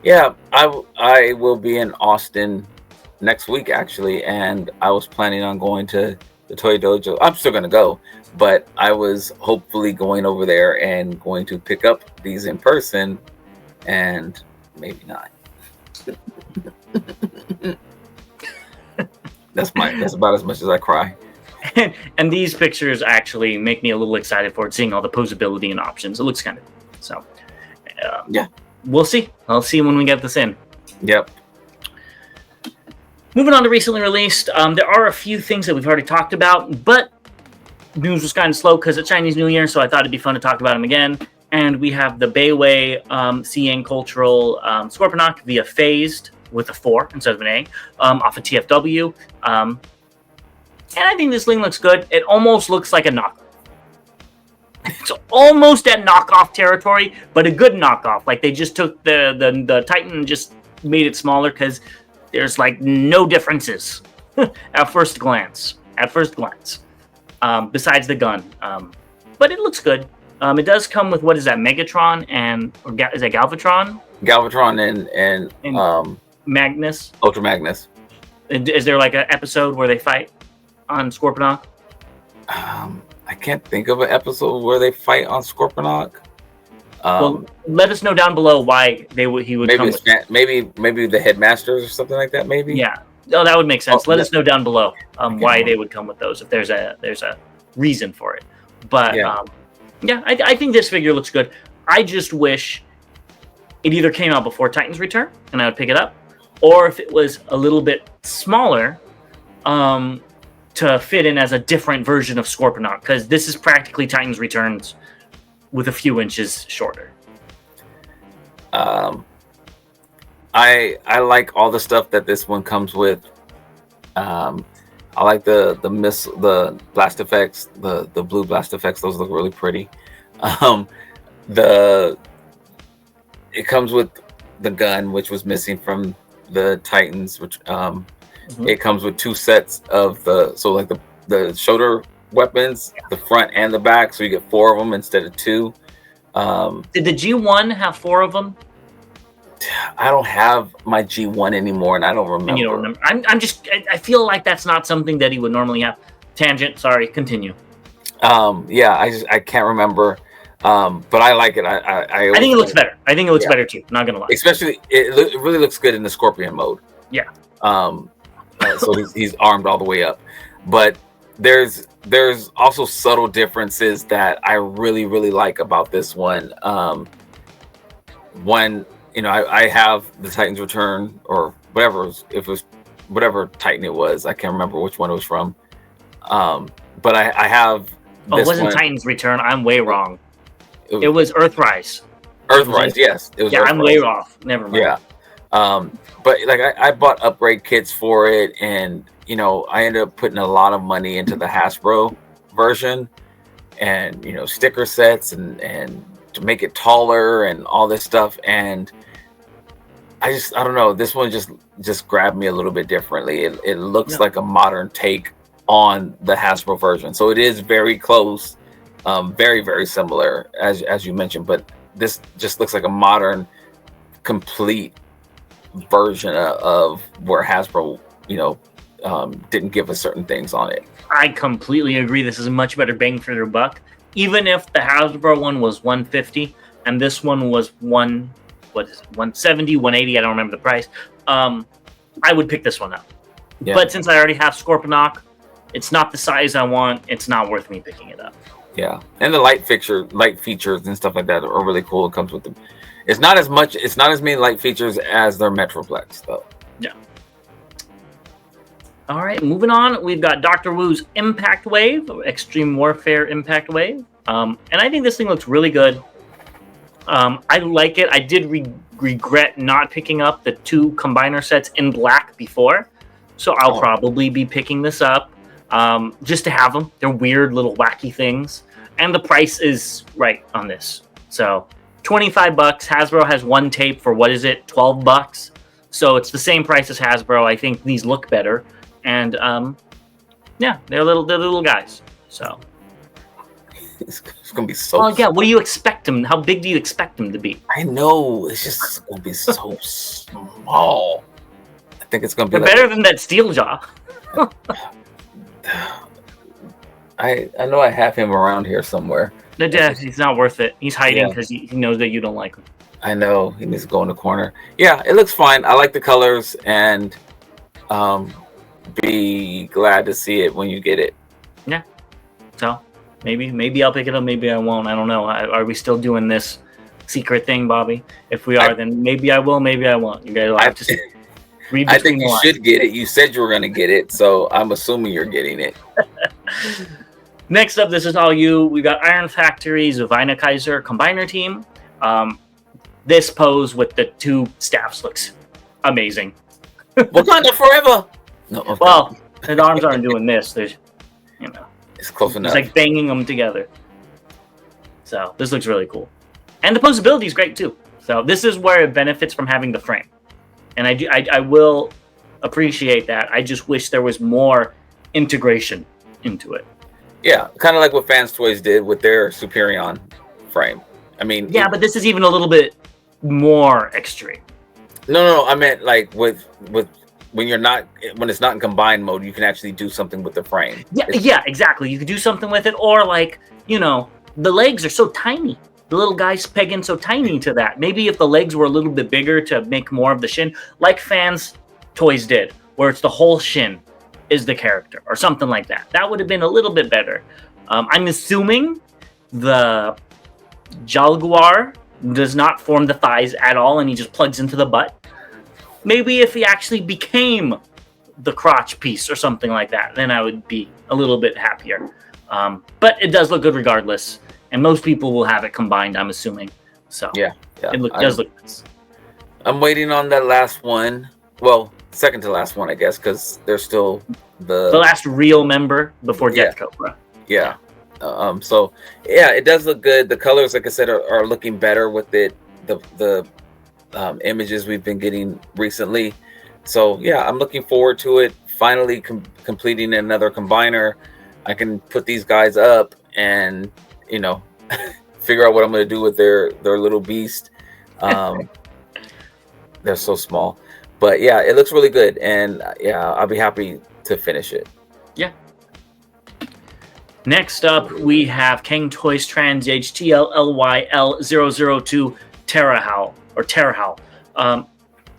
[SPEAKER 2] Yeah, I will be in Austin next week actually, and I was planning on going to the Toy Dojo. I'm still gonna go, but I was hopefully going over there and going to pick up these in person, and maybe not. That's about as much as I cry.
[SPEAKER 3] And these pictures actually make me a little excited for it, seeing all the posability and options. It looks kind of cool. So,
[SPEAKER 2] yeah,
[SPEAKER 3] we'll see. I'll see when we get this in.
[SPEAKER 2] Yep.
[SPEAKER 3] Moving on to recently released, there are a few things that we've already talked about, but news was kind of slow because it's Chinese New Year, so I thought it'd be fun to talk about them again. And we have the Bayway CN Cultural Scorponok via Phased with a 4 instead of an A off of TFW. And I think this thing looks good. It almost looks like a knockoff. It's almost at knockoff territory, but a good knockoff. Like they just took the Titan and just made it smaller because there's like no differences at first glance. Besides the gun, but it looks good. It does come with, what is that, Megatron is that Galvatron?
[SPEAKER 2] Galvatron and
[SPEAKER 3] Magnus.
[SPEAKER 2] Ultra Magnus.
[SPEAKER 3] Is there like an episode where they fight on Scorponok?
[SPEAKER 2] I can't think of an episode where they fight on Scorponok.
[SPEAKER 3] Well, let us know down below why he would
[SPEAKER 2] maybe
[SPEAKER 3] come with
[SPEAKER 2] maybe the headmasters or something like that. Maybe.
[SPEAKER 3] Yeah. Oh, that would make sense. Let us know down below why they would come with those, if there's a reason for it. But I think this figure looks good. I just wish it either came out before Titan's Return and I would pick it up, or if it was a little bit smaller to fit in as a different version of Scorponok, because this is practically Titan's Returns with a few inches shorter.
[SPEAKER 2] I like all the stuff that this one comes with. I like the blast effects, the blue blast effects. Those look really pretty. It comes with the gun, which was missing from the Titans, which it comes with 2 sets of the shoulder weapons, the front and the back, so you get 4 of them instead of 2.
[SPEAKER 3] Did the G1 have 4 of them?
[SPEAKER 2] I don't have my G1 anymore, and I don't remember.
[SPEAKER 3] And you don't remember? I feel like that's not something that he would normally have. Tangent. Sorry. Continue.
[SPEAKER 2] I can't remember. But I like it. I
[SPEAKER 3] think it looks better. I think it looks better too. Not gonna lie.
[SPEAKER 2] Especially, it really looks good in the Scorpion mode.
[SPEAKER 3] Yeah.
[SPEAKER 2] So he's armed all the way up, but there's also subtle differences that I really like about this one. I have the Titan's Return or whatever, if it was whatever Titan it was. I can't remember which one it was from. But I have.
[SPEAKER 3] It wasn't Titan's Return. I'm way wrong. It was Earthrise.
[SPEAKER 2] Earthrise, yes, it was
[SPEAKER 3] Yeah,
[SPEAKER 2] Earthrise.
[SPEAKER 3] I'm way off. Never mind.
[SPEAKER 2] Yeah, but like I bought upgrade kits for it, and I ended up putting a lot of money into the Hasbro version, and sticker sets and to make it taller and all this stuff, and I don't know, this one just grabbed me a little bit differently. It looks like a modern take on the Hasbro version, so it is very close, very very similar as you mentioned, but this just looks like a modern, complete version of where Hasbro didn't give us certain things on it.
[SPEAKER 3] I completely agree. This is a much better bang for your buck. Even if the Hasbro one was $150 and this one was 170, 180, I don't remember the price. I would pick this one up. Yeah. But since I already have Scorponok, it's not the size I want. It's not worth me picking it up.
[SPEAKER 2] Yeah, and the light features and stuff like that are really cool. It comes with them. It's not as many light features as their Metroplex, though.
[SPEAKER 3] Yeah. All right, moving on. We've got Dr. Wu's Impact Wave, Extreme Warfare Impact Wave. And I think this thing looks really good. I like it. I did regret not picking up the 2 combiner sets in black before. So I'll probably be picking this up just to have them. They're weird little wacky things. And the price is right on this. So $25. Hasbro has 1 tape for, what is it, $12? So it's the same price as Hasbro. I think these look better. And yeah, they're little guys. So
[SPEAKER 2] it's gonna be so.
[SPEAKER 3] Oh yeah, what do you expect them? How big do you expect them to be?
[SPEAKER 2] I know, it's just gonna be so small. I think it's gonna be.
[SPEAKER 3] They're better than that Steeljaw.
[SPEAKER 2] I know I have him around here somewhere.
[SPEAKER 3] He's not worth it. He's hiding because he knows that you don't like him.
[SPEAKER 2] I know, he needs to go in the corner. Yeah, it looks fine. I like the colors, and be glad to see it when you get it.
[SPEAKER 3] Yeah. So maybe I'll pick it up. Maybe I won't. I don't know. Are we still doing this secret thing, Bobby? If we are, then maybe I will. Maybe I won't. You guys will have to read between
[SPEAKER 2] I think you
[SPEAKER 3] the lines.
[SPEAKER 2] should get it. You said you were going to get it, so I'm assuming you're getting it.
[SPEAKER 3] Next up, this is all you. We got Iron Factory, Zavina Kaiser Combiner Team. This pose with the 2 staffs looks amazing.
[SPEAKER 2] Wakanda forever. No, okay.
[SPEAKER 3] Well, his arms aren't doing this. There's,
[SPEAKER 2] it's close enough.
[SPEAKER 3] It's like banging them together. So this looks really cool, and the posability is great too. So this is where it benefits from having the frame, and I will appreciate that. I just wish there was more integration into it.
[SPEAKER 2] Yeah, kind of like what Fans Toys did with their Superion frame. I mean,
[SPEAKER 3] yeah, but this is even a little bit more extreme.
[SPEAKER 2] No, I meant like with when it's not in combined mode, you can actually do something with the frame.
[SPEAKER 3] Yeah, exactly. You could do something with it, or like, the legs are so tiny. The little guy's pegging so tiny to that. Maybe if the legs were a little bit bigger to make more of the shin, like Fans Toys did, where it's the whole shin is the character, or something like that. That would have been a little bit better. I'm assuming the Jaguar does not form the thighs at all, and he just plugs into the butt. Maybe if he actually became the crotch piece or something like that, then I would be a little bit happier. But it does look good regardless, and most people will have it combined, I'm assuming. So
[SPEAKER 2] yeah,
[SPEAKER 3] it does look nice.
[SPEAKER 2] I'm waiting on that last one. Well, second to last one, I guess, because there's still the
[SPEAKER 3] last real member before Death Cobra.
[SPEAKER 2] Yeah. So yeah, it does look good. The colors, like I said, are looking better with it. The images we've been getting recently. So yeah, I'm looking forward to it. Finally completing another combiner. I can put these guys up and figure out what I'm going to do with their little beast. They're so small, but yeah, it looks really good, and yeah, I'll be happy to finish it.
[SPEAKER 3] Yeah. Next up, we have Kang Toys Trans Age TLLYL002 Terahal.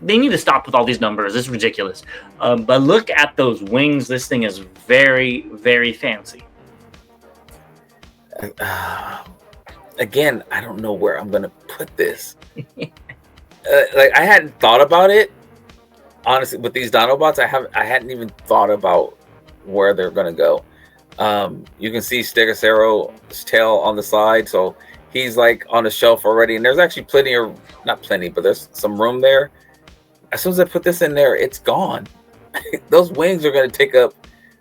[SPEAKER 3] They need to stop with all these numbers. It's ridiculous. But look at those wings. This thing is very, very fancy.
[SPEAKER 2] Again, I don't know where I'm going to put this. Like, I hadn't thought about it. Honestly, with these Dinobots, I hadn't even thought about where they're going to go. You can see Stegocero's tail on the side, so he's like on the shelf already, and there's actually not plenty, but there's some room there. As soon as I put this in there, it's gone. Those wings are going to take up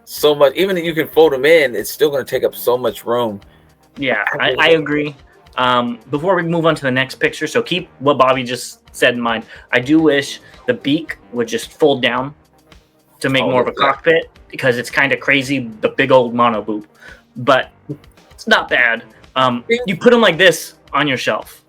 [SPEAKER 2] so much. Even if you can fold them in, it's still going to take up so much room.
[SPEAKER 3] Yeah, I agree. Before we move on to the next picture, so keep what Bobby just said in mind. I do wish the beak would just fold down to make more of a cockpit, because it's kind of crazy, the big old mono boob. But it's not bad. You put them like this on your shelf,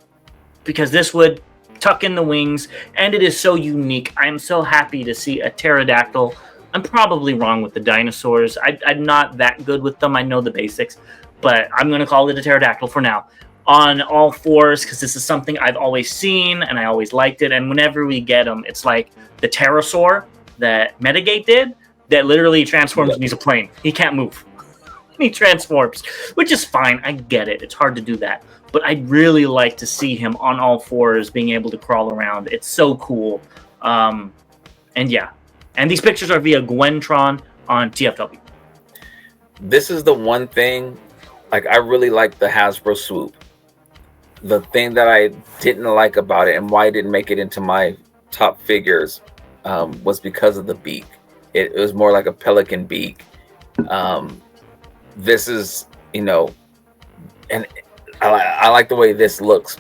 [SPEAKER 3] because this would tuck in the wings, and it is so unique. I'm so happy to see a pterodactyl. I'm probably wrong with the dinosaurs. I'm not that good with them. I know the basics, but I'm going to call it a pterodactyl for now. On all fours, because this is something I've always seen, and I always liked it. And whenever we get them, it's like the pterosaur that Metagate did, that literally transforms and he's a plane. He can't move. He transforms, which is fine. I get it. It's hard to do that. But I'd really like to see him on all fours being able to crawl around. It's so cool. And yeah. And these pictures are via Gwentron on TFW.
[SPEAKER 2] This is the one thing, like, I really like the Hasbro swoop. The thing that I didn't like about it, and why it didn't make it into my top figures, was because of the beak. It was more like a pelican beak. This is, you know, and I like the way this looks,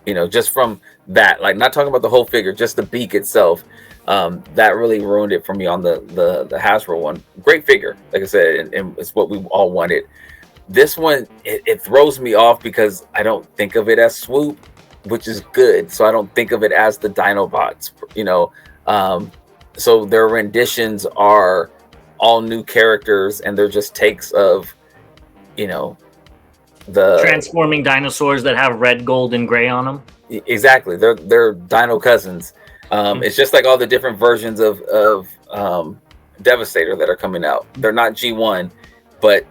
[SPEAKER 2] you know, just from that, like, not talking about the whole figure, just the beak itself. That really ruined it for me on the Hasbro one. Great figure, like I said, and it's what we all wanted. This one, it throws me off because I don't think of it as swoop, which is good. So I don't think of it as the Dinobots, you know. So their renditions are all new characters, and they're just takes of, you know, the
[SPEAKER 3] transforming dinosaurs that have red, gold, and gray on them.
[SPEAKER 2] Exactly, they're Dino cousins. It's just like all the different versions of Devastator that are coming out. They're not G1, but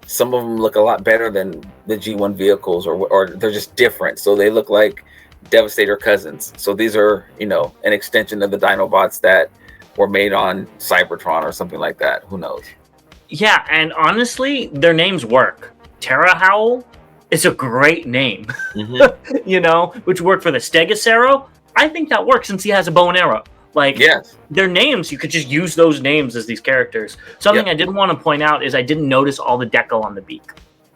[SPEAKER 2] some of them look a lot better than the G1 vehicles, or they're just different. So they look like Devastator cousins. So these are, you know, an extension of the Dinobots that were made on Cybertron or something like that. Who knows?
[SPEAKER 3] Yeah, and honestly, their names work. Terra Howl is a great name, you know, which worked for the Stegosaurus. I think that works since he has a bow and arrow. Like, their names, you could just use those names as these characters. Something I did want to point out is I didn't notice all the decal on the beak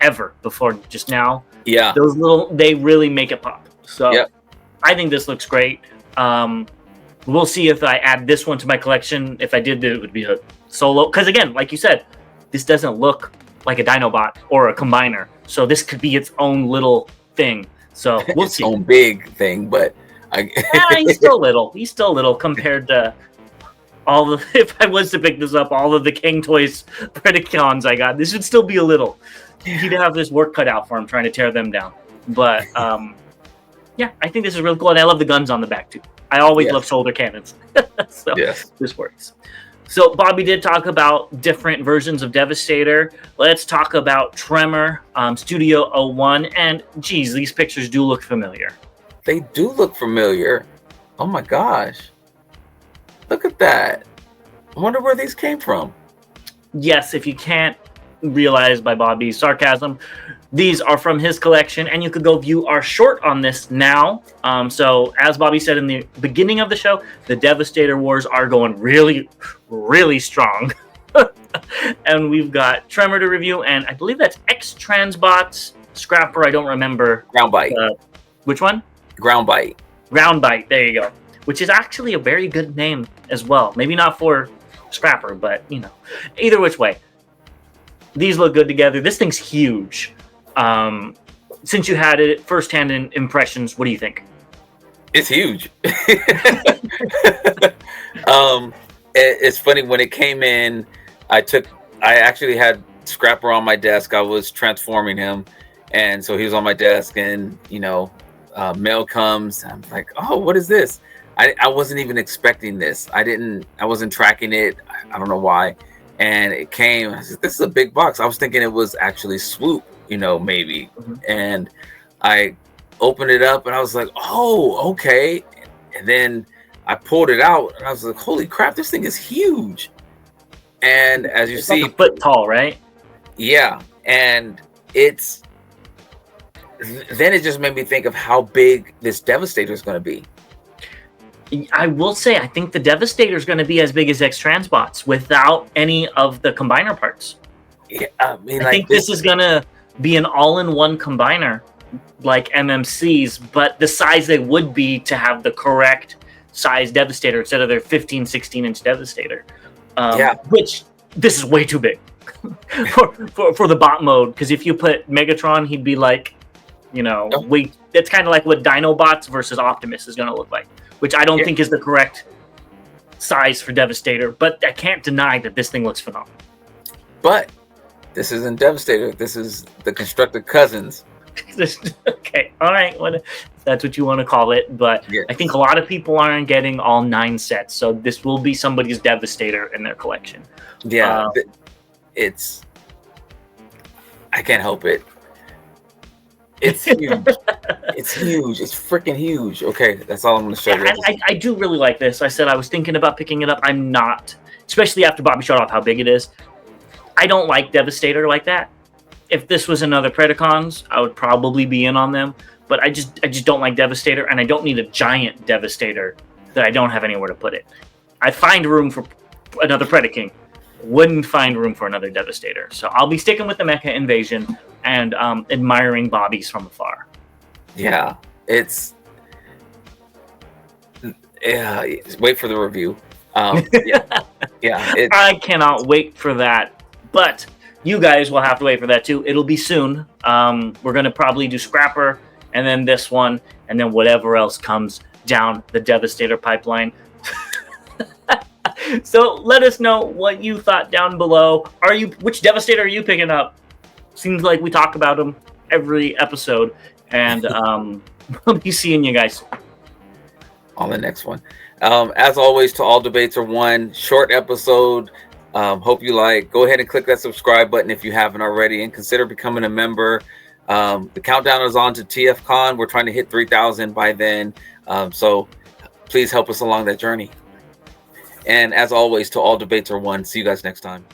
[SPEAKER 3] ever before just now.
[SPEAKER 2] Yeah.
[SPEAKER 3] Those they really make it pop. So I think this looks great. We'll see if I add this one to my collection. If I did, it would be a solo. Because again, like you said, this doesn't look like a Dinobot or a Combiner. So this could be its own little thing. So we'll see.
[SPEAKER 2] Its own big thing, but
[SPEAKER 3] he's still little. He's still little compared to all the. If I was to pick this up, all of the King Toys Predacons I got, this would still be a little. He'd have this work cut out for him trying to tear them down. But yeah, I think this is really cool, and I love the guns on the back too. I always love shoulder cannons, so this works. So Bobby did talk about different versions of Devastator. Let's talk about Tremor, Studio 01, and geez, these pictures do look familiar.
[SPEAKER 2] They do look familiar. Oh my gosh. Look at that. I wonder where these came from.
[SPEAKER 3] Yes, if you can't realize by Bobby's sarcasm, these are from his collection, and you could go view our short on this now. So as Bobby said in the beginning of the show, the Devastator Wars are going really, really strong. And we've got Tremor to review, and I believe that's X-Transbots, Scrapper, I don't remember.
[SPEAKER 2] Groundbite.
[SPEAKER 3] Which one?
[SPEAKER 2] Groundbite.
[SPEAKER 3] Groundbite, there you go. Which is actually a very good name as well. Maybe not for Scrapper, but, you know. Either which way. These look good together. This thing's huge. Since you had it firsthand in impressions, what do you think?
[SPEAKER 2] It's huge. It's funny, when it came in, I actually had Scrapper on my desk. I was transforming him, and so he was on my desk, and, you know, mail comes. I'm like, oh, what is this? I wasn't even expecting this. I wasn't tracking it. I don't know why. And it came. I said, this is a big box. I was thinking it was actually Swoop, you know, maybe. And I opened it up, and I was like, oh, okay. And then I pulled it out, and I was like, holy crap, this thing is huge. And as you see,
[SPEAKER 3] like a foot tall, right?
[SPEAKER 2] Yeah. And it's then it just made me think of how big this Devastator is going to be.
[SPEAKER 3] I will say, I think the Devastator is going to be as big as X-Transbots without any of the combiner parts.
[SPEAKER 2] Yeah, I mean,
[SPEAKER 3] I think this is going to be an all-in-one combiner like MMC's, but the size they would be to have the correct size Devastator instead of their 15, 16-inch Devastator. Which, this is way too big for the bot mode, because if you put Megatron, he'd be like, it's kind of like what Dinobots versus Optimus is going to look like, which I don't think is the correct size for Devastator, but I can't deny that this thing looks phenomenal.
[SPEAKER 2] But this isn't Devastator. This is the constructed cousins.
[SPEAKER 3] Okay, all right, that's what you want to call it. But I think a lot of people aren't getting all 9 sets, so this will be somebody's Devastator in their collection.
[SPEAKER 2] Yeah, I can't help it. It's huge. It's huge. It's freaking huge. Okay, that's all I'm going to show you.
[SPEAKER 3] I do really like this. I said I was thinking about picking it up. I'm not, especially after Bobby showed off how big it is. I don't like Devastator like that. If this was another Predacons, I would probably be in on them. But I just don't like Devastator, and I don't need a giant Devastator that I don't have anywhere to put it. I find room for another Predaking. Wouldn't find room for another Devastator. So I'll be sticking with the Mecha Invasion and admiring Bobby's from afar.
[SPEAKER 2] Yeah, wait for the review.
[SPEAKER 3] I cannot wait for that. But you guys will have to wait for that too. It'll be soon. We're going to probably do Scrapper, and then this one, and then whatever else comes down the Devastator pipeline. So let us know what you thought down below. Which Devastator are you picking up? Seems like we talk about them every episode, and we'll be seeing you guys
[SPEAKER 2] on the next one. As always, to all debates are one. Short episode. Hope you like. Go ahead and click that subscribe button if you haven't already, and consider becoming a member. The countdown is on to TFCon. We're trying to hit 3,000 by then. So please help us along that journey. And as always, to all debates are one. See you guys next time.